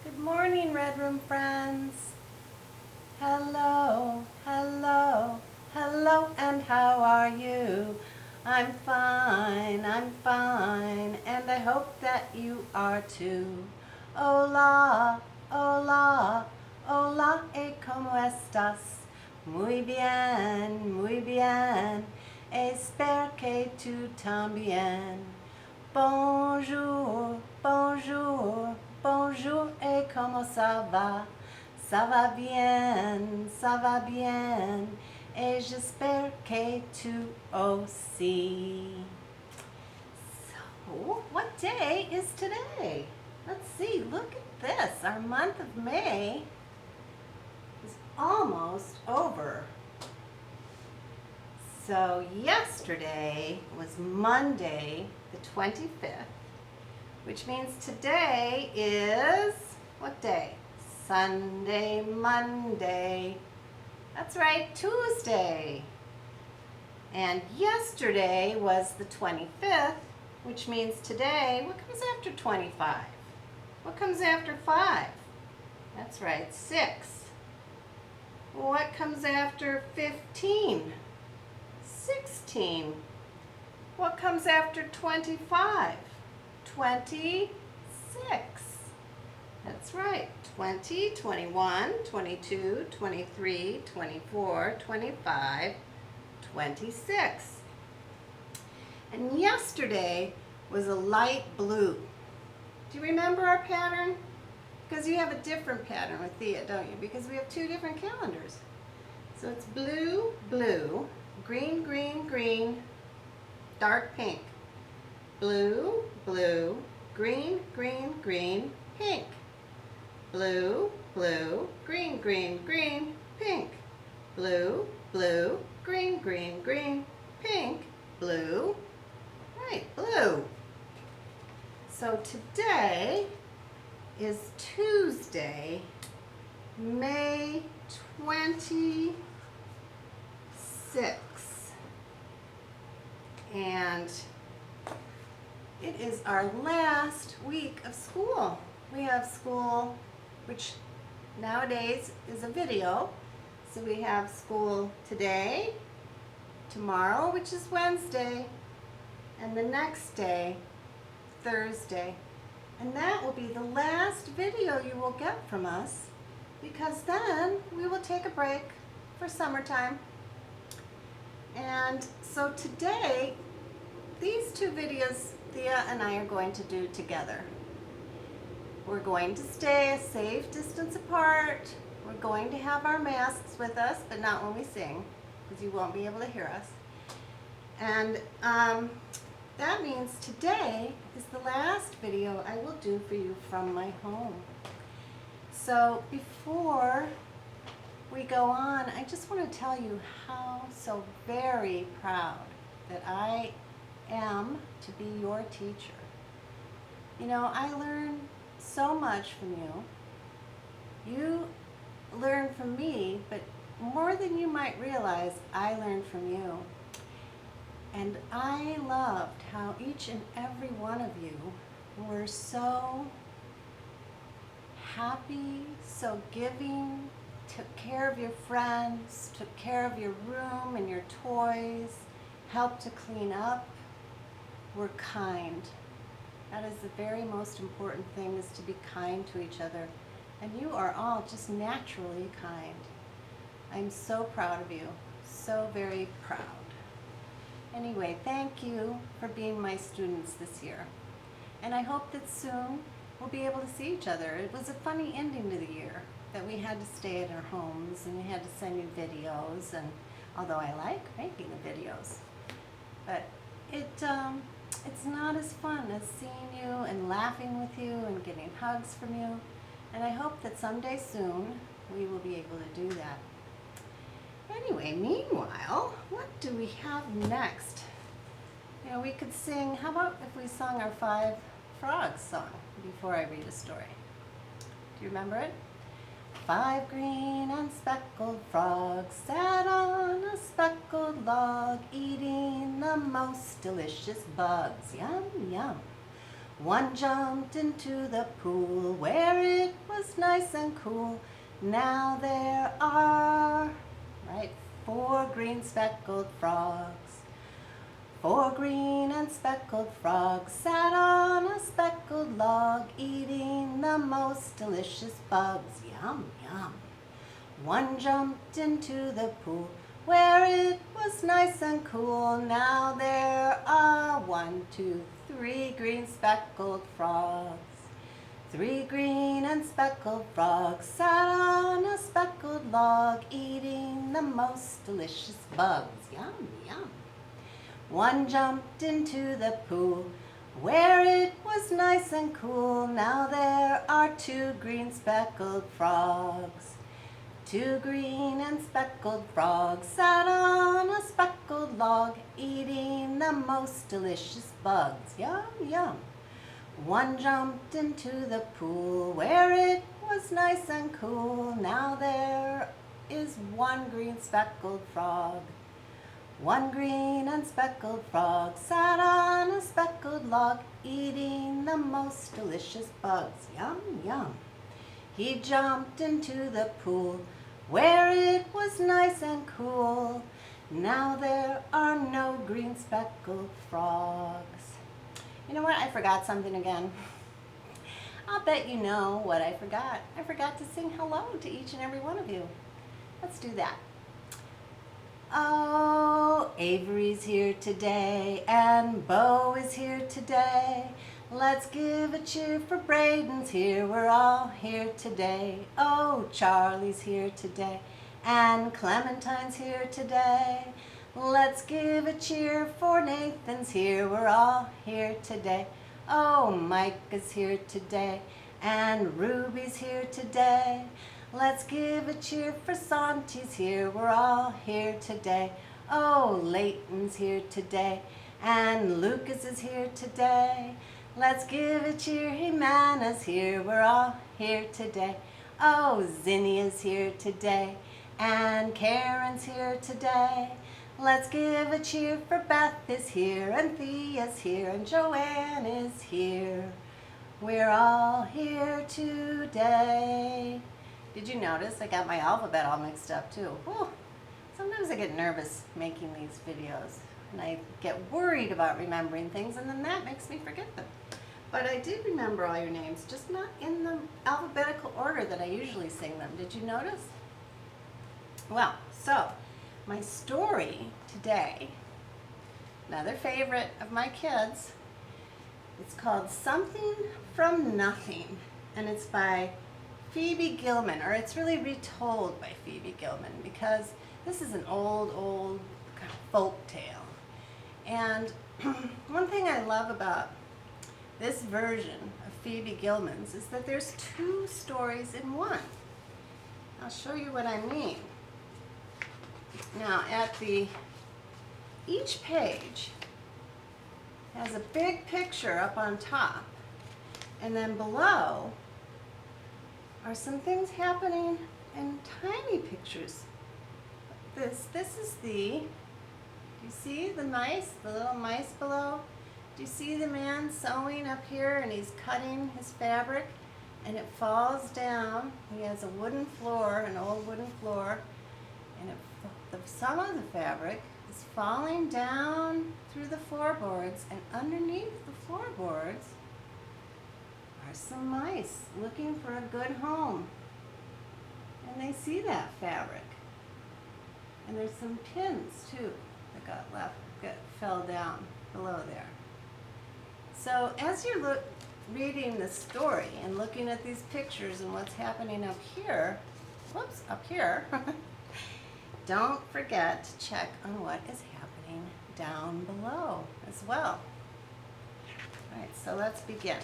Good morning, Red Room friends. Hello, hello, hello, and how are you? I'm fine, and I hope that you are too. Hola, hola, hola, ¿cómo estás? Muy bien, espero que tú también. Bonjour, bonjour, bonjour, et comment ça va? Ça va bien, et j'espère que tu aussi. So, what day is today? Let's see, look at this. Our month of May is almost over. So yesterday was Monday, the 25th, which means today is, what day? Sunday, Monday. That's right, Tuesday. And yesterday was the 25th, which means today, what comes after 25? What comes after 5? That's right, 6. What comes after 15? 16. What comes after 25? 26. That's right. 20, 21, 22, 23, 24, 25, 26. And yesterday was a light blue. Do you remember our pattern? Because you have a different pattern with Thea, don't you? Because we have two different calendars. So it's blue, blue, green, green, green, dark pink. Blue, blue, green, green, green, pink. Blue, blue, green, green, green, pink. Blue, blue, green, green, green, pink. Blue, right, blue. So today is Tuesday, May 26th. And it is our last week of school. We have school, which nowadays is a video. So we have school today, tomorrow, which is Wednesday, and the next day, Thursday. And that will be the last video you will get from us, because then we will take a break for summertime. And so today, these two videos Thea and I are going to do together. We're going to stay a safe distance apart. We're going to have our masks with us, but not when we sing, because you won't be able to hear us. And that means today is the last video I will do for you from my home. So before we go on, I just want to tell you how so very proud that I am to be your teacher. You know, I learn so much from you. You learn from me, but more than you might realize, I learned from you. And I loved how each and every one of you were so happy, so giving, took care of your friends, took care of your room and your toys, helped to clean up, were kind. That is the very most important thing, is to be kind to each other. And you are all just naturally kind. I'm so proud of you, so very proud. Anyway, thank you for being my students this year. And I hope that soon we'll be able to see each other. It was a funny ending to the year that we had to stay at our homes and we had to send you videos, and although I like making the videos, but it's not as fun as seeing you and laughing with you and getting hugs from you. And I hope that someday soon we will be able to do that. Anyway, meanwhile, what do we have next? You know, we could sing, how about if we sung our 5 Frogs song before I read a story? Do you remember it? 5 green and speckled frogs sat on a speckled log, eating the most delicious bugs. Yum, yum. One jumped into the pool where it was nice and cool. Now there are, right, 4 green speckled frogs. 4 green and speckled frogs sat on a speckled log, eating the most delicious bugs. Yum, yum. One jumped into the pool where it was nice and cool. Now there are 1, 2, 3 green speckled frogs. 3 green and speckled frogs sat on a speckled log, eating the most delicious bugs. Yum, yum. One jumped into the pool where it was nice and cool. Now there are 2 green speckled frogs. 2 green and speckled frogs sat on a speckled log, eating the most delicious bugs. Yum, yum. One jumped into the pool where it was nice and cool. Now there is 1 green speckled frog. 1 green and speckled frog sat on a speckled log, eating the most delicious bugs. Yum, yum. He jumped into the pool where it was nice and cool. Now there are no green speckled frogs. You know what? I forgot something again. I'll bet you know what I forgot. I forgot to sing hello to each and every one of you. Let's do that. Oh, Avery's here today and Bo is here today. Let's give a cheer for Braden's here. We're all here today. Oh, Charlie's here today and Clementine's here today. Let's give a cheer for Nathan's here. We're all here today. Oh, Mike is here today and Ruby's here today. Let's give a cheer for Santi's here. We're all here today. Oh, Leighton's here today and Lucas is here today. Let's give a cheer, Jimana's here. We're all here today. Oh, Zinnia's here today and Karen's here today. Let's give a cheer for Beth is here and Thea's here and Joann is here. We're all here today. Did you notice I got my alphabet all mixed up too? Whew. Sometimes I get nervous making these videos and I get worried about remembering things, and then that makes me forget them. But I did remember all your names, just not in the alphabetical order that I usually sing them. Did you notice? Well, so my story today, another favorite of my kids, it's called Something from Nothing, and it's by Phoebe Gilman, or it's really retold by Phoebe Gilman, because this is an old kind of folk tale. And one thing I love about this version of Phoebe Gilman's is that there's 2 stories in one. I'll show you what I mean. Now, each page has a big picture up on top, and then below are some things happening in tiny pictures. This is do you see the mice, the little mice below? Do you see the man sewing up here, and he's cutting his fabric and it falls down? He has a wooden floor, an old wooden floor, and some of the fabric is falling down through the floorboards, and underneath the floorboards are some mice looking for a good home. And they see that fabric. And there's some pins too that fell down below there. So as you're reading the story and looking at these pictures and what's happening up here, don't forget to check on what is happening down below as well. All right, so let's begin.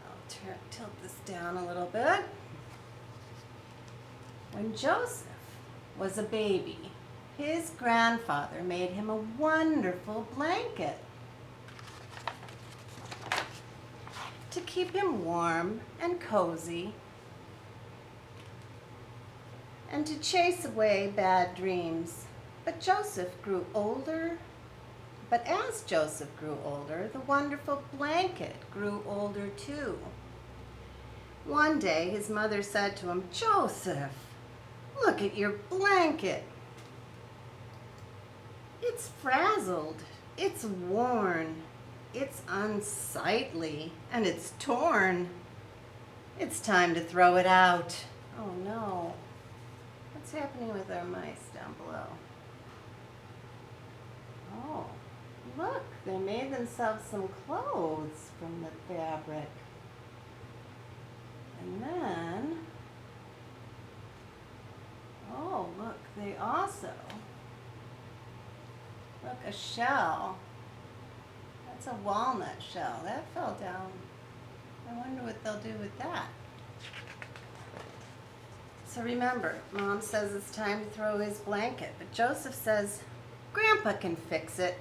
I'll tilt this down a little bit. When Joseph was a baby, his grandfather made him a wonderful blanket to keep him warm and cozy and to chase away bad dreams. But as Joseph grew older, the wonderful blanket grew older too. One day his mother said to him, "Joseph, look at your blanket. It's frazzled, it's worn, it's unsightly, and it's torn. It's time to throw it out." Oh no. What's happening with our mice down below? Oh, look, they made themselves some clothes from the fabric. And then, oh, look, they also, look, a shell. That's a walnut shell. That fell down. I wonder what they'll do with that. So remember, Mom says it's time to throw his blanket, but Joseph says, "Grandpa can fix it."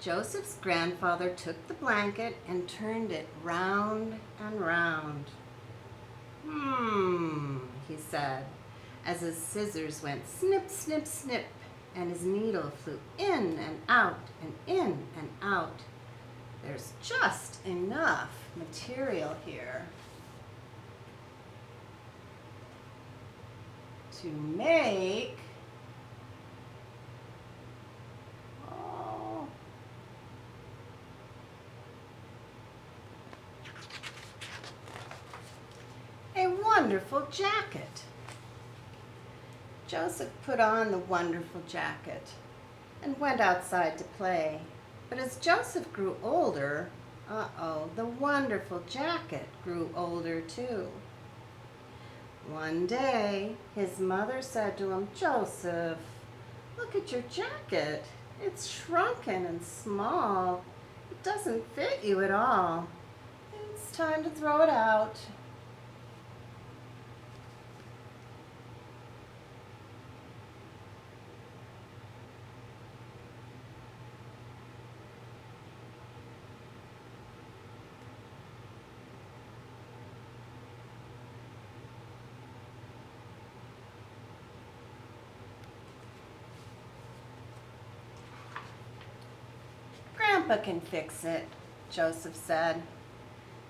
Joseph's grandfather took the blanket and turned it round and round. He said, as his scissors went snip, snip, snip, and his needle flew in and out and in and out. There's just enough material here to make a wonderful jacket. Joseph put on the wonderful jacket and went outside to play. But as Joseph grew older, the wonderful jacket grew older too. One day, his mother said to him, "Joseph, look at your jacket. It's shrunken and small. It doesn't fit you at all. It's time to throw it out." "Grandpa can fix it," Joseph said.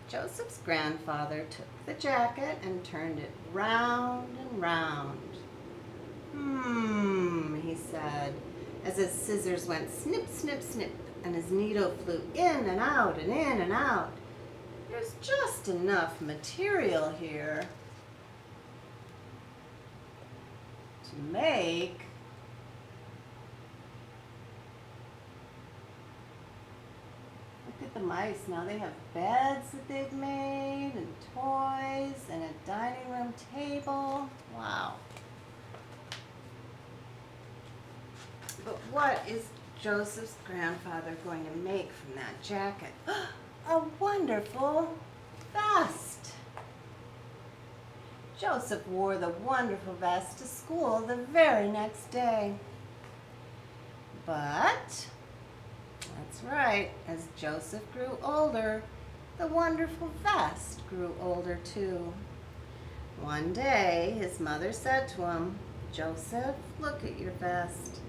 Joseph's grandfather took the jacket and turned it round and round. He said, as his scissors went snip, snip, snip, and his needle flew in and out and in and out. There's just enough material here to make Look at the mice now. They have beds that they've made and toys and a dining room table. Wow. But what is Joseph's grandfather going to make from that jacket? A wonderful vest. Joseph wore the wonderful vest to school the very next day. But, that's right, as Joseph grew older, the wonderful vest grew older too. One day, his mother said to him, "Joseph, look at your vest.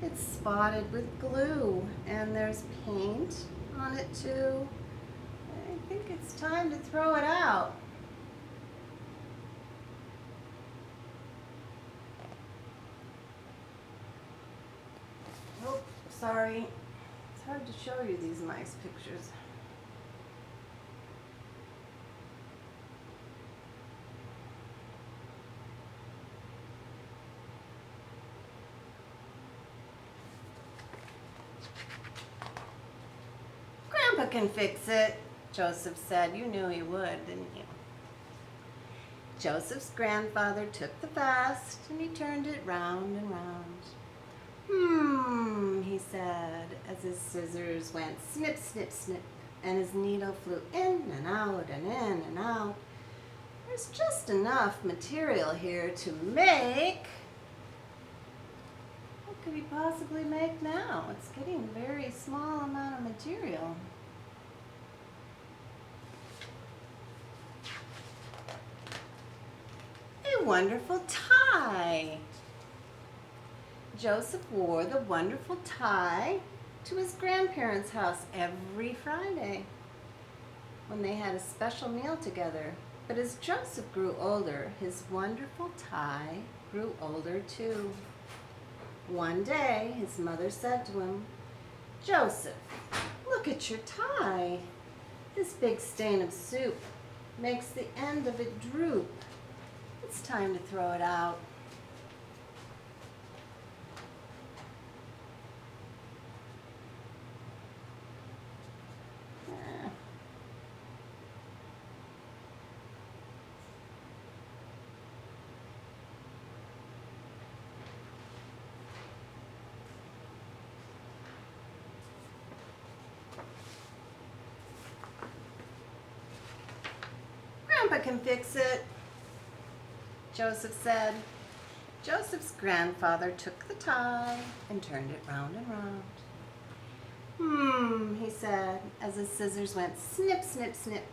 It's spotted with glue, and there's paint on it too. I think it's time to throw it out." Oh, sorry. It's hard to show you these nice pictures. "Grandpa can fix it," Joseph said. You knew he would, didn't you? Joseph's grandfather took the vest and he turned it round and round. He said, as his scissors went snip, snip, snip, and his needle flew in and out and in and out. There's just enough material here to make. What could he possibly make now? It's getting a very small amount of material. A wonderful tie. Joseph wore the wonderful tie to his grandparents' house every Friday. when they had a special meal together. But as Joseph grew older, his wonderful tie grew older too. One day, his mother said to him, "Joseph, look at your tie. This big stain of soup makes the end of it droop. It's time to throw it out." "Grandpa can fix it," Joseph said. Joseph's grandfather took the tie and turned it round and round. He said, as his scissors went snip, snip, snip,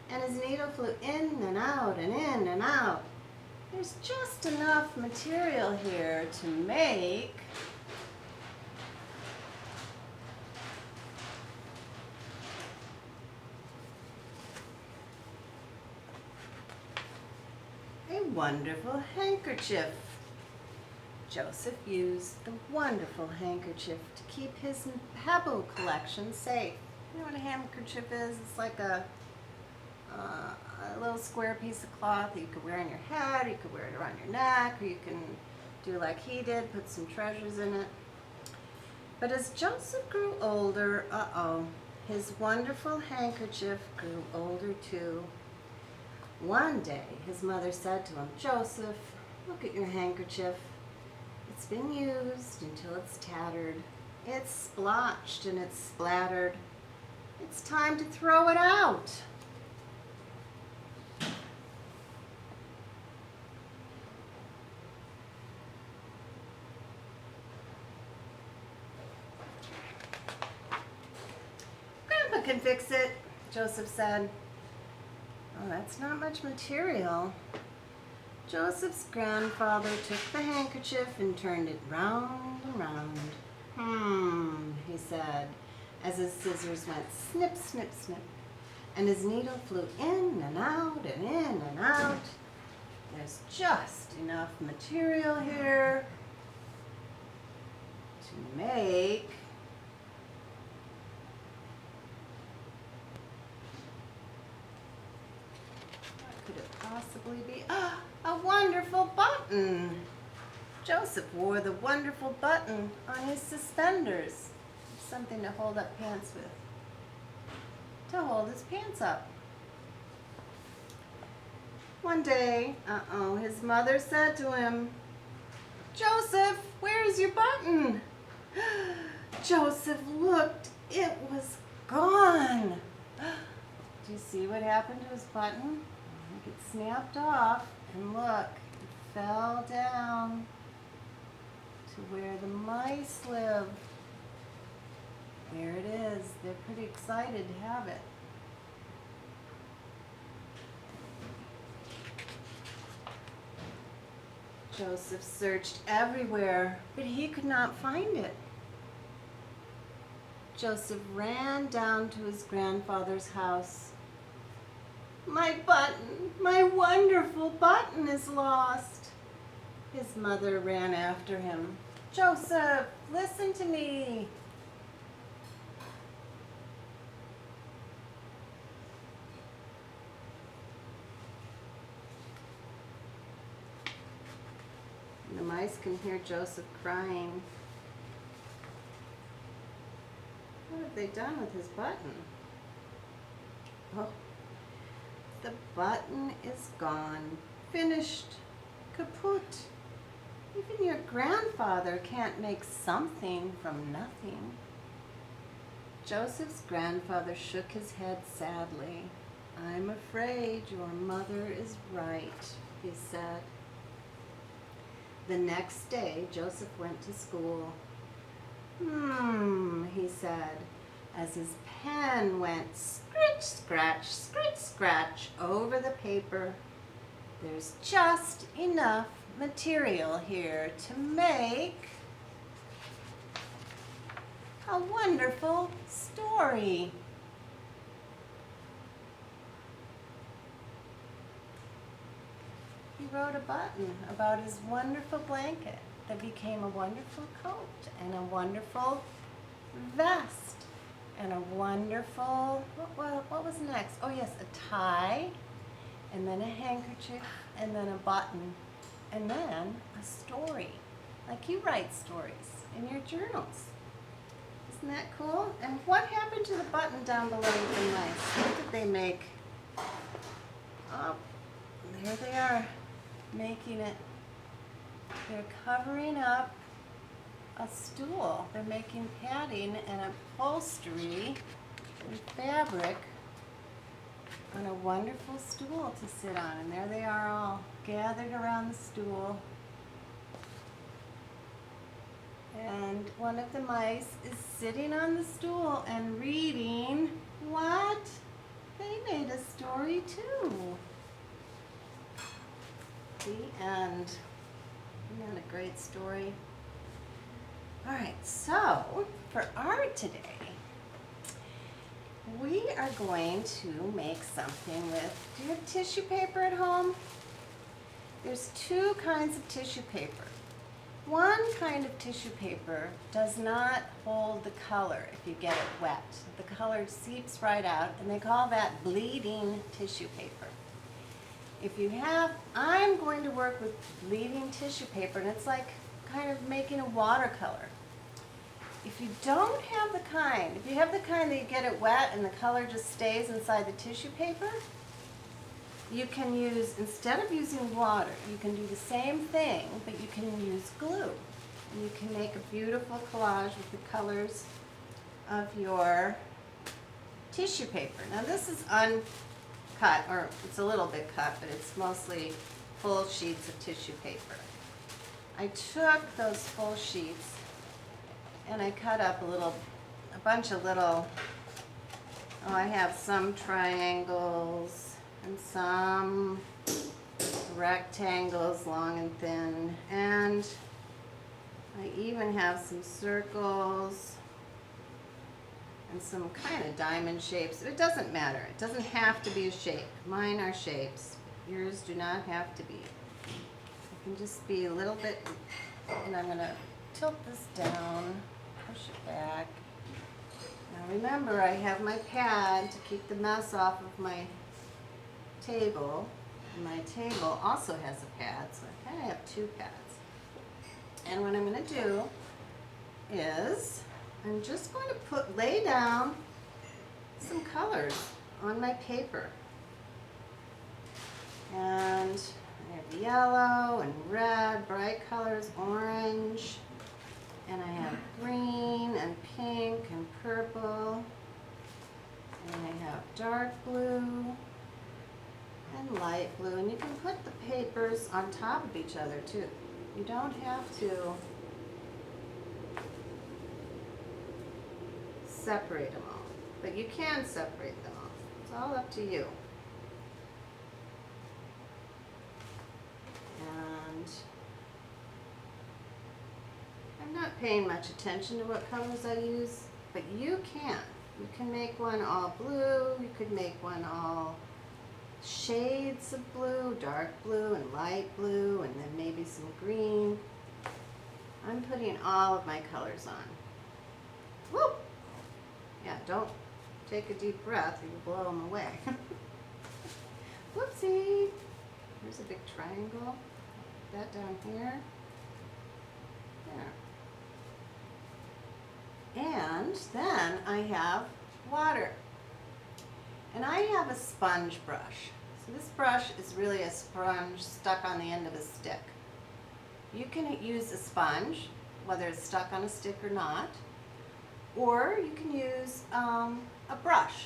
and his needle flew in and out and in and out. "There's just enough material here to make..." "A wonderful handkerchief." Joseph used the wonderful handkerchief to keep his pebble collection safe. You know what a handkerchief is? It's like a little square piece of cloth that you could wear on your head, you could wear it around your neck, or you can do like he did, put some treasures in it. But as Joseph grew older, his wonderful handkerchief grew older too. One day, his mother said to him, "Joseph, look at your handkerchief. It's been used until it's tattered. It's splotched and it's splattered. It's time to throw it out." "Grandpa can fix it," Joseph said. "Oh, that's not much material." Joseph's grandfather took the handkerchief and turned it round and round. He said, as his scissors went snip, snip, snip, and his needle flew in and out and in and out. "There's just enough material here to make..." What could it possibly be? A wonderful button. Joseph wore the wonderful button on his suspenders. Something to hold up pants with. To hold his pants up. One day, his mother said to him, "Joseph, where's your button?" Joseph looked. It was gone. Do you see what happened to his button? It snapped off, and look, it fell down to where the mice live. There it is. They're pretty excited to have it. Joseph searched everywhere, but he could not find it. Joseph ran down to his grandfather's house. "My button, my wonderful button is lost." His mother ran after him. "Joseph, listen to me." And the mice can hear Joseph crying. What have they done with his button? Oh, the button is gone, finished, kaput. Even your grandfather can't make something from nothing. Joseph's grandfather shook his head sadly. "I'm afraid your mother is right," he said. The next day, Joseph went to school. He said, as his pen went scratch, scratch over the paper. "There's just enough material here to make a wonderful story." wrote a button about his wonderful blanket that became a wonderful coat and a wonderful vest and a wonderful, what was next? Oh yes, a tie, and then a handkerchief, and then a button, and then a story. Like you write stories in your journals. Isn't that cool? And what happened to the button down below with the mice? What did they make? Oh, there they are, making it. They're covering up a stool. They're making padding and upholstery and fabric on a wonderful stool to sit on. And there they are all gathered around the stool. And one of the mice is sitting on the stool and reading what? They made a story too. The end. Isn't that a great story? All right, so for art today, we are going to make something with, do you have tissue paper at home? There's two kinds of tissue paper. One kind of tissue paper does not hold the color if you get it wet. The color seeps right out, and they call that bleeding tissue paper. If you have, I'm going to work with bleeding tissue paper, and it's like kind of making a watercolor. If you don't have the kind, if you have the kind that you get it wet and the color just stays inside the tissue paper, you can use, instead of using water, you can do the same thing, but you can use glue. And you can make a beautiful collage with the colors of your tissue paper. Now this is uncut, or it's a little bit cut, but it's mostly full sheets of tissue paper. I took those full sheets and I cut up a bunch of little, I have some triangles and some rectangles, long and thin, and I even have some circles and some kind of diamond shapes. It doesn't matter. It doesn't have to be a shape. Mine are shapes. Yours do not have to be. It can just be a little bit, and I'm going to tilt this down, push it back. Now remember, I have my pad to keep the mess off of my table. And my table also has a pad, so I kind of have two pads. And what I'm going to do is I'm just going to lay down some colors on my paper. And I have yellow and red, bright colors, orange, and I have green and pink and purple, and I have dark blue and light blue, and you can put the papers on top of each other too. You don't have to separate them all, but you can separate them all. It's all up to you. And I'm not paying much attention to what colors I use, but you can. You can make one all blue, you could make one all shades of blue, dark blue and light blue, and then maybe some green. I'm putting all of my colors on. Woo! Yeah, don't take a deep breath or you blow them away. Whoopsie! Here's a big triangle. Put that down here. There. And then I have water. And I have a sponge brush. So this brush is really a sponge stuck on the end of a stick. You can use a sponge, whether it's stuck on a stick or not, or you can use a brush.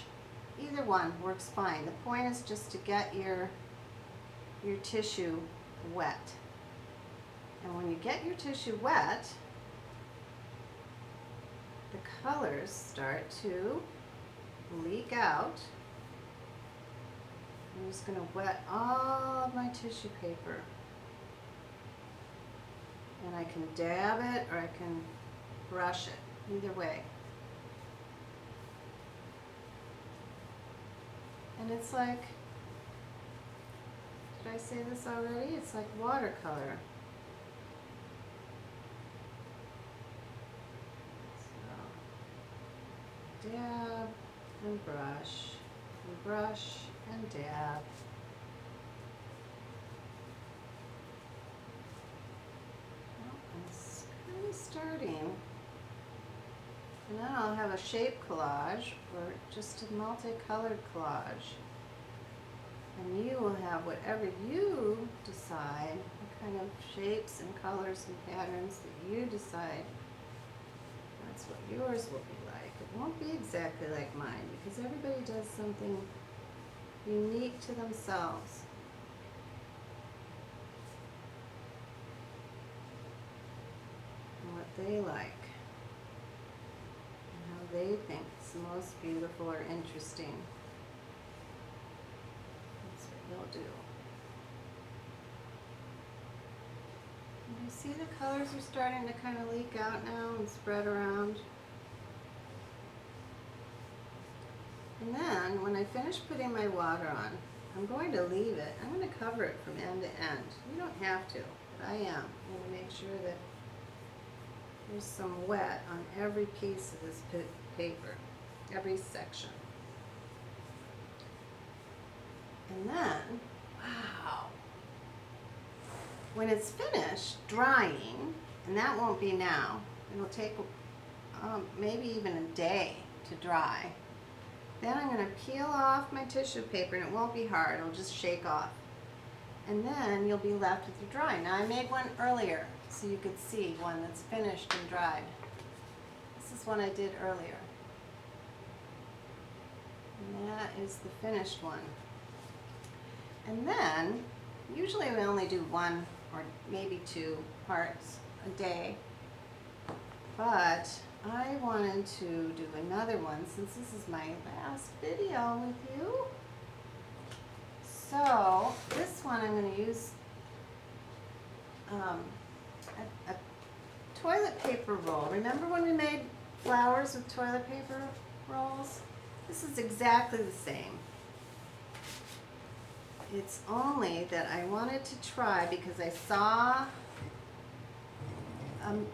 Either one works fine. The point is just to get your tissue wet. And when you get your tissue wet, the colors start to leak out. I'm just going to wet all of my tissue paper. And I can dab it or I can brush it, either way. And it's like Did I say this already? It's like watercolor. So, dab and brush and dab. Well, it's kind of starting. And then I'll have a shape collage or just a multicolored collage. And you will have whatever you decide, what kind of shapes and colors and patterns that you decide. That's what yours will be like. It won't be exactly like mine because everybody does something unique to themselves. And what they like. And how they think is most beautiful or interesting. That's what you'll do. And you see the colors are starting to kind of leak out now and spread around. And then when I finish putting my water on, I'm going to leave it. I'm going to cover it from end to end. You don't have to, but I am. I'm going to make sure that there's some wet on every piece of this paper, every section. And then, wow, when it's finished drying, and that won't be now, it'll take maybe even a day to dry. Then I'm going to peel off my tissue paper, and it won't be hard, it'll just shake off. And then you'll be left with your drawing. Now I made one earlier so you could see one that's finished and dried. This is one I did earlier. And that is the finished one. And then, usually we only do one or maybe two parts a day, but I wanted to do another one since this is my last video with you. So this one I'm going to use a toilet paper roll. Remember when we made flowers with toilet paper rolls? This is exactly the same. It's only that I wanted to try because I saw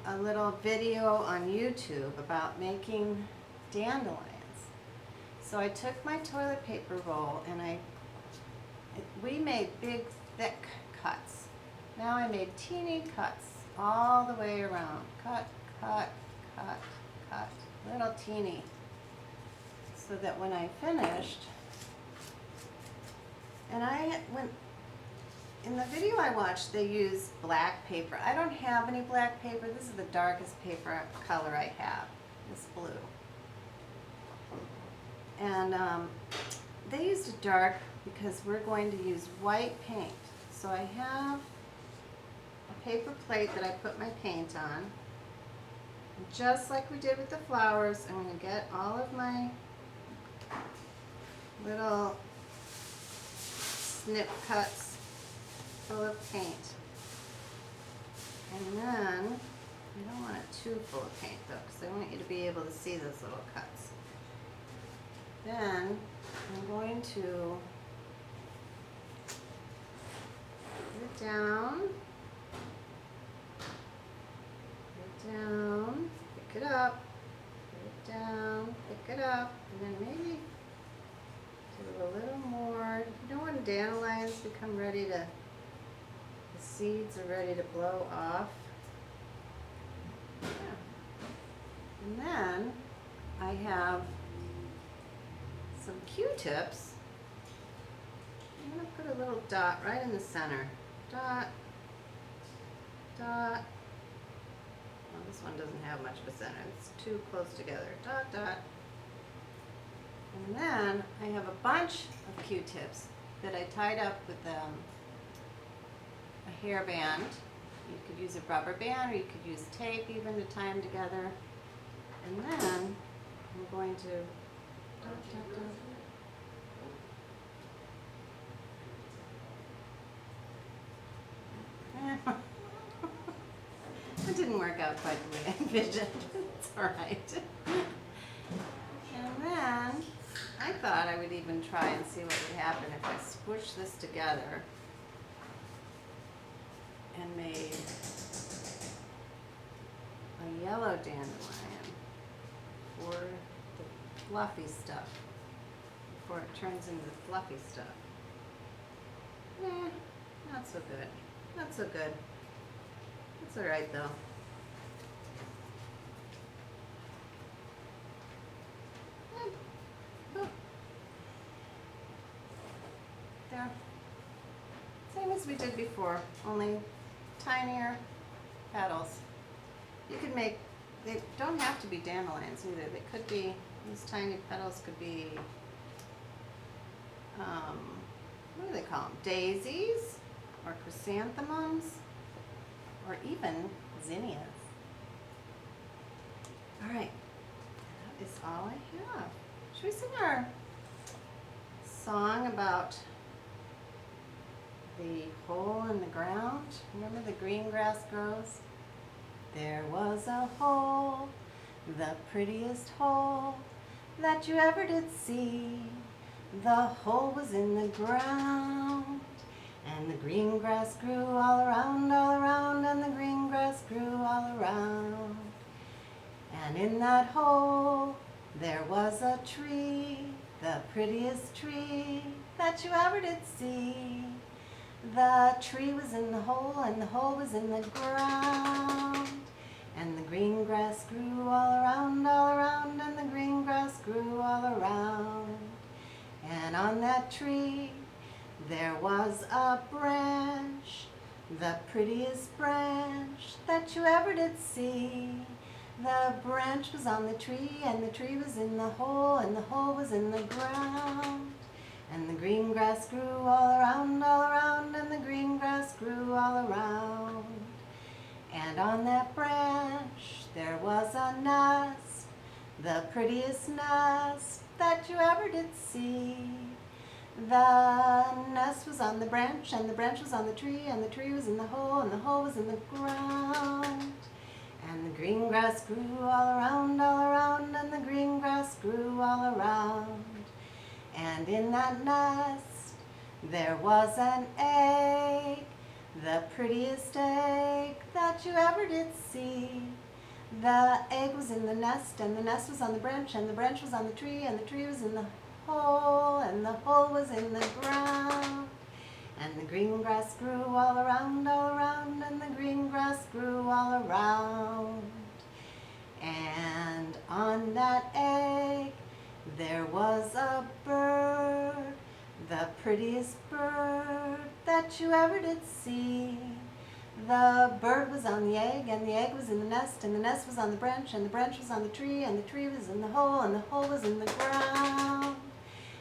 a little video on YouTube about making dandelions. So I took my toilet paper roll and we made big thick cuts. Now I made teeny cuts all the way around. Cut, cut, cut, cut, little teeny. So that when I finished, and in the video I watched, they used black paper. I don't have any black paper. This is the darkest paper color I have, this blue. And they used a dark because we're going to use white paint. So I have a paper plate that I put my paint on. And just like we did with the flowers, I'm going to get all of my little snip cuts full of paint. And then, I don't want it too full of paint though, because I want you to be able to see those little cuts. Then, I'm going to put it down, pick it up, put it down, pick it up, and then maybe do a little more. You know when dandelions become ready to, the seeds are ready to blow off? Yeah. And then I have some Q-tips. I'm going to put a little dot right in the center. Dot, dot. Well, this one doesn't have much of a center. It's too close together. Dot, dot. And then I have a bunch of Q-tips that I tied up with a hairband. You could use a rubber band or you could use tape even to tie them together. And then I'm going to dot, dot, dot. It didn't work out quite the way I envisioned. It's alright. And then I thought I would even try and see what would happen if I squish this together and made a yellow dandelion for the fluffy stuff, before it turns into the fluffy stuff. Not so good. Not so good. It's alright though. There. Same as we did before, only tinier petals. You could make, they don't have to be dandelions either. They could be, these tiny petals could be, what do they call them? Daisies, or chrysanthemums, or even zinnias. All right, that is all I have. Should we sing our song about the hole in the ground? Remember the green grass grows? There was a hole, the prettiest hole that you ever did see. The hole was in the ground, and the green grass grew all around, and the green grass grew all around. And in that hole there was a tree, the prettiest tree that you ever did see. The tree was in the hole, and the hole was in the ground. And the green grass grew all around, and the green grass grew all around. And on that tree there was a branch, the prettiest branch that you ever did see. The branch was on the tree, and the tree was in the hole, and the hole was in the ground. And the green grass grew all around, and the green grass grew all around. And on that branch there was a nest, the prettiest nest that you ever did see. The nest was on the branch, and the branch was on the tree, and the tree was in the hole, and the hole was in the ground. And the green grass grew all around, and the green grass grew all around. And in that nest there was an egg, the prettiest egg that you ever did see. The egg was in the nest, and the nest was on the branch, and the branch was on the tree, and the tree was in the hole, and the hole was in the ground. And the green grass grew all around, and the green grass grew all around. And on that egg there was a bird, the prettiest bird that you ever did see. The bird was on the egg, and the egg was in the nest, and the nest was on the branch, and the branch was on the tree, and the tree was in the hole, and the hole was in the ground.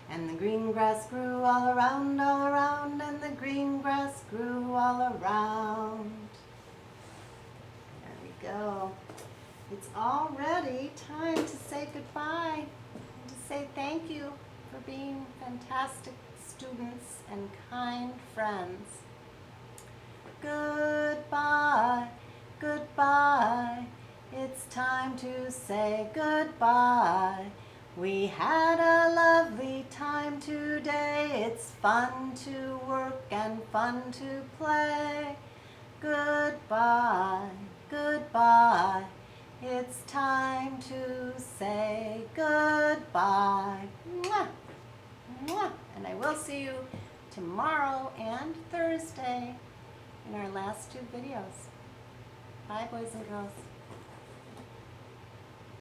And the green grass grew all around, and the green grass grew all around. There we go. It's already time to say goodbye, and to say thank you for being fantastic students and kind friends. Goodbye, goodbye, it's time to say goodbye. We had a lovely time today. It's fun to work and fun to play. Goodbye, goodbye, it's time to say goodbye. Mwah, mwah. And I will see you tomorrow and Thursday in our last two videos. Bye, boys and girls.